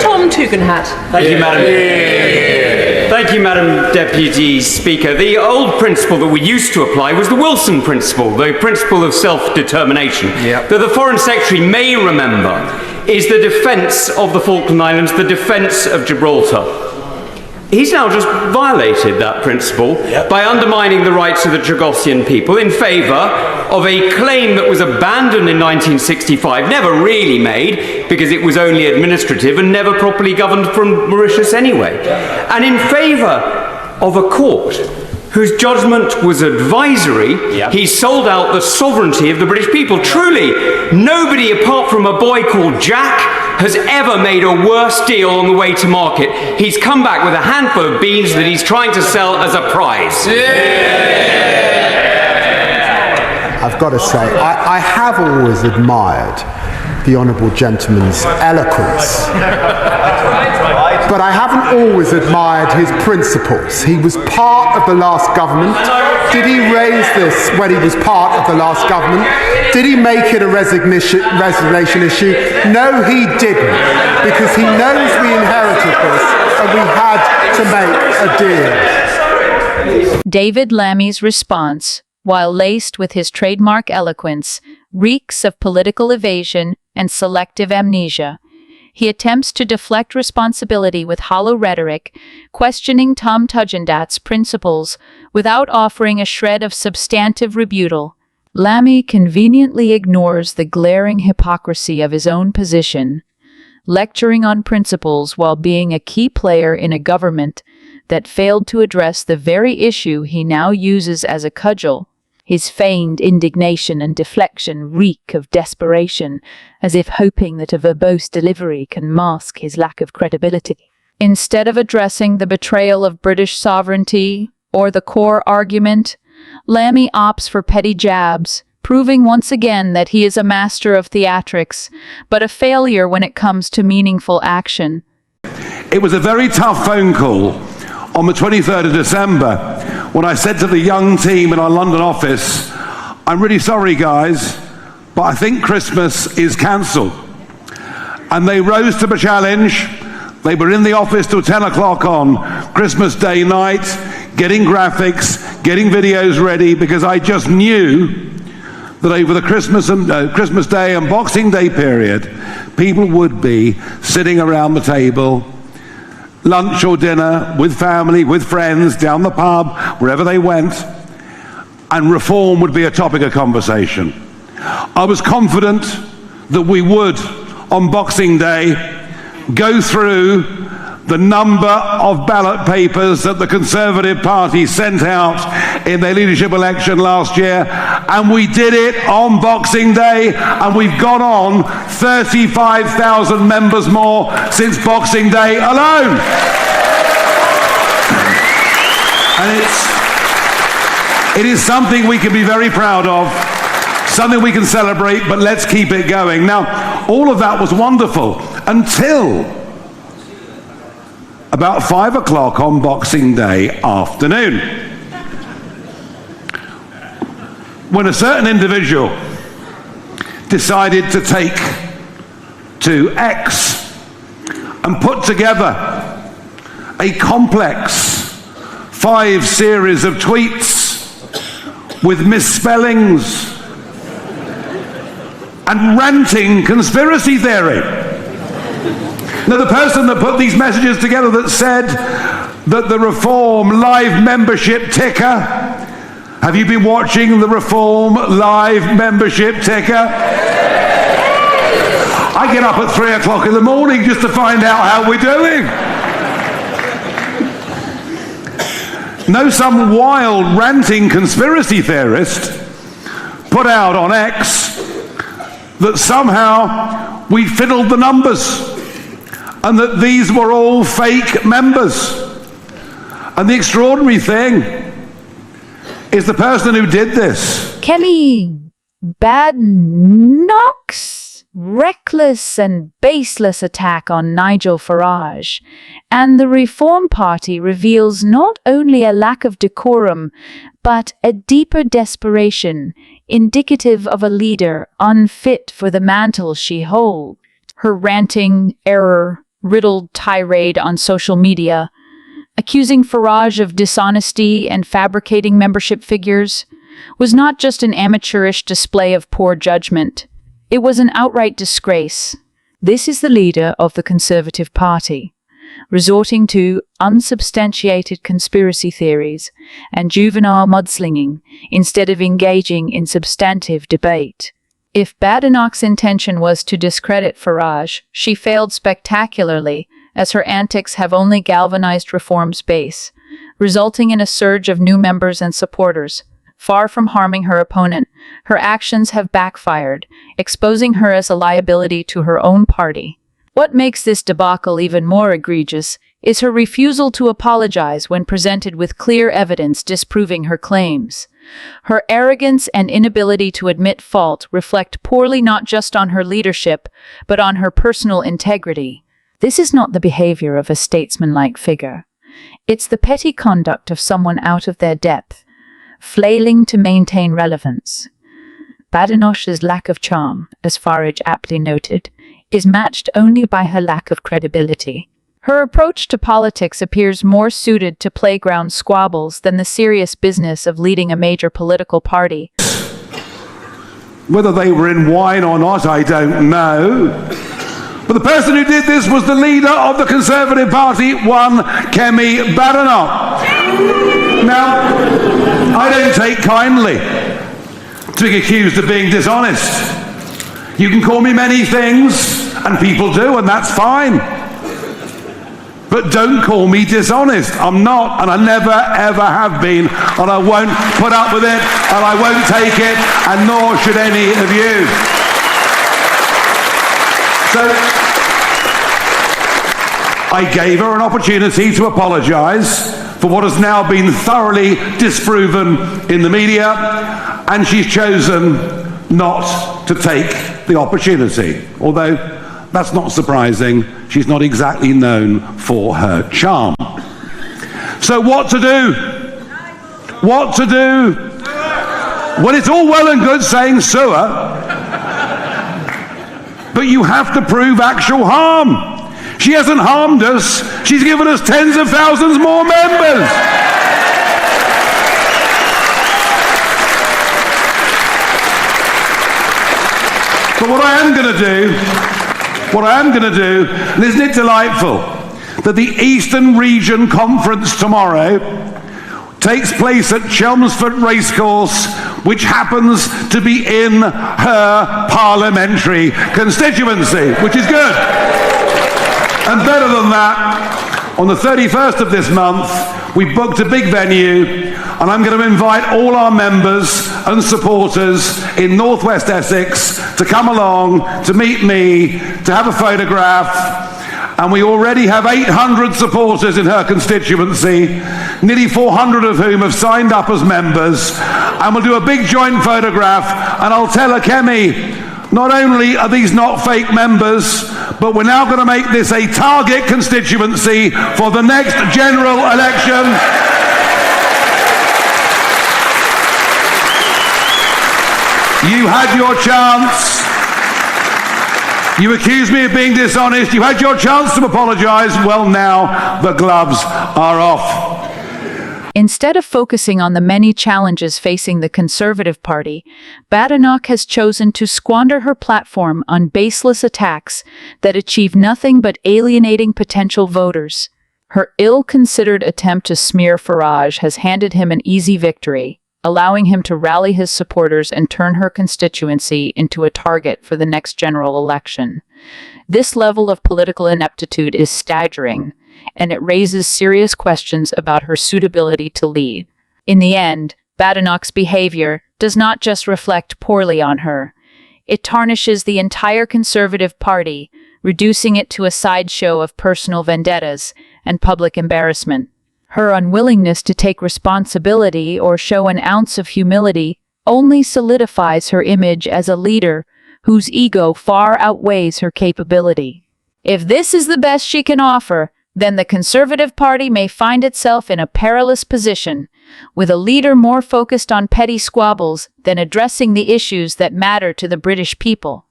Tom Tugendhat. Thank you, Madam. Thank you, Madam Deputy Speaker. The old principle that we used to apply was the Wilson principle, the principle of self-determination. That the Foreign Secretary may remember is the defence of the Falkland Islands, the defence of Gibraltar. He's now just violated that principle by undermining the rights of the Chagosian people in favour of a claim that was abandoned in 1965, never really made because it was only administrative and never properly governed from Mauritius anyway, and in favour of a court whose judgment was advisory. He sold out the sovereignty of the British people. Truly, nobody apart from a boy called Jack has ever made a worse deal on the way to market. He's come back with a handful of beans that he's trying to sell as a prize. I've got to say, I have always admired the Honourable Gentleman's eloquence. But I haven't always admired his principles. He was part of the last government. Did he raise this when he was part of the last government? Did he make it a resignation issue? No, he didn't, because he knows we inherited this and we had to make a deal. David Lammy's response, while laced with his trademark eloquence, reeks of political evasion and selective amnesia. He attempts to deflect responsibility with hollow rhetoric, questioning Tom Tugendhat's principles without offering a shred of substantive rebuttal. Lammy conveniently ignores the glaring hypocrisy of his own position, lecturing on principles while being a key player in a government that failed to address the very issue he now uses as a cudgel. His feigned indignation and deflection reek of desperation, as if hoping that a verbose delivery can mask his lack of credibility. Instead of addressing the betrayal of British sovereignty or the core argument, Lammy opts for petty jabs, proving once again that he is a master of theatrics, but a failure when it comes to meaningful action. It was a very tough phone call on the 23rd of December when I said to the young team in our London office, I'm really sorry guys, but I think Christmas is cancelled. And they rose to the challenge. They were in the office till 10 o'clock on Christmas Day night, getting graphics, getting videos ready, because I just knew that over the Christmas Day and Boxing Day period, people would be sitting around the table, lunch or dinner, with family, with friends, down the pub, wherever they went, and reform would be a topic of conversation. I was confident that we would, on Boxing Day, go through the number of ballot papers that the Conservative Party sent out in their leadership election last year, and we did it on Boxing Day, and we've gone on 35,000 members more since Boxing Day alone. And it is something we can be very proud of, something we can celebrate, but let's keep it going. Now, all of that was wonderful until about 5 o'clock on Boxing Day afternoon, when a certain individual decided to take to X and put together a complex 5 series of tweets with misspellings and ranting conspiracy theory. Now, the person that put these messages together that said that the Reform live membership ticker, have you been watching the Reform live membership ticker? I get up at 3 o'clock in the morning just to find out how we're doing. No, some wild ranting conspiracy theorist put out on X that somehow we fiddled the numbers and that these were all fake members. And the extraordinary thing is the person who did this, Kelly Badenoch's reckless and baseless attack on Nigel Farage and the Reform Party reveals not only a lack of decorum, but a deeper desperation, indicative of a leader unfit for the mantle she holds. her ranting, error-riddled tirade on social media, accusing Farage of dishonesty and fabricating membership figures, was not just an amateurish display of poor judgment. It was an outright disgrace. This is the leader of the Conservative Party, resorting to unsubstantiated conspiracy theories and juvenile mudslinging instead of engaging in substantive debate. If Badenoch's intention was to discredit Farage, she failed spectacularly, as her antics have only galvanized Reform's base, resulting in a surge of new members and supporters. Far from harming her opponent, her actions have backfired, exposing her as a liability to her own party. What makes this debacle even more egregious is her refusal to apologize when presented with clear evidence disproving her claims. Her arrogance and inability to admit fault reflect poorly not just on her leadership, but on her personal integrity. This is not the behavior of a statesman-like figure. It's the petty conduct of someone out of their depth, flailing to maintain relevance. Badenoch's lack of charm, as Farage aptly noted, is matched only by her lack of credibility. Her approach to politics appears more suited to playground squabbles than the serious business of leading a major political party. Whether they were in wine or not, I don't know. But the person who did this was the leader of the Conservative Party, one Kemi Badenoch. Now, I don't take kindly to being accused of being dishonest. You can call me many things, and people do, and that's fine. But don't call me dishonest. I'm not, and I never, ever have been, and I won't put up with it, and I won't take it, and nor should any of you. So, I gave her an opportunity to apologise for what has now been thoroughly disproven in the media, and she's chosen not to take the opportunity. Although, that's not surprising. She's not exactly known for her charm. So what to do? What to do? Well, it's all well and good saying sue her, but you have to prove actual harm. She hasn't harmed us. She's given us tens of thousands more members. But what I am going to do, and isn't it delightful that the Eastern Region Conference tomorrow takes place at Chelmsford Racecourse, which happens to be in her parliamentary constituency, which is good. And better than that, on the 31st of this month, we booked a big venue, and I'm going to invite all our members and supporters in Northwest Essex to come along, to meet me, to have a photograph. And we already have 800 supporters in her constituency, nearly 400 of whom have signed up as members. And we'll do a big joint photograph, and I'll tell her, Kemi, not only are these not fake members, but we're now going to make this a target constituency for the next general election. You had your chance. You accused me of being dishonest. You had your chance to apologise. Well, now the gloves are off. Instead of focusing on the many challenges facing the Conservative Party, Badenoch has chosen to squander her platform on baseless attacks that achieve nothing but alienating potential voters. Her ill-considered attempt to smear Farage has handed him an easy victory, allowing him to rally his supporters and turn her constituency into a target for the next general election. This level of political ineptitude is staggering, and it raises serious questions about her suitability to lead. In the end, Badenoch's behavior does not just reflect poorly on her. It tarnishes the entire Conservative Party, reducing it to a sideshow of personal vendettas and public embarrassment. Her unwillingness to take responsibility or show an ounce of humility only solidifies her image as a leader whose ego far outweighs her capability. If this is the best she can offer, then the Conservative Party may find itself in a perilous position, with a leader more focused on petty squabbles than addressing the issues that matter to the British people.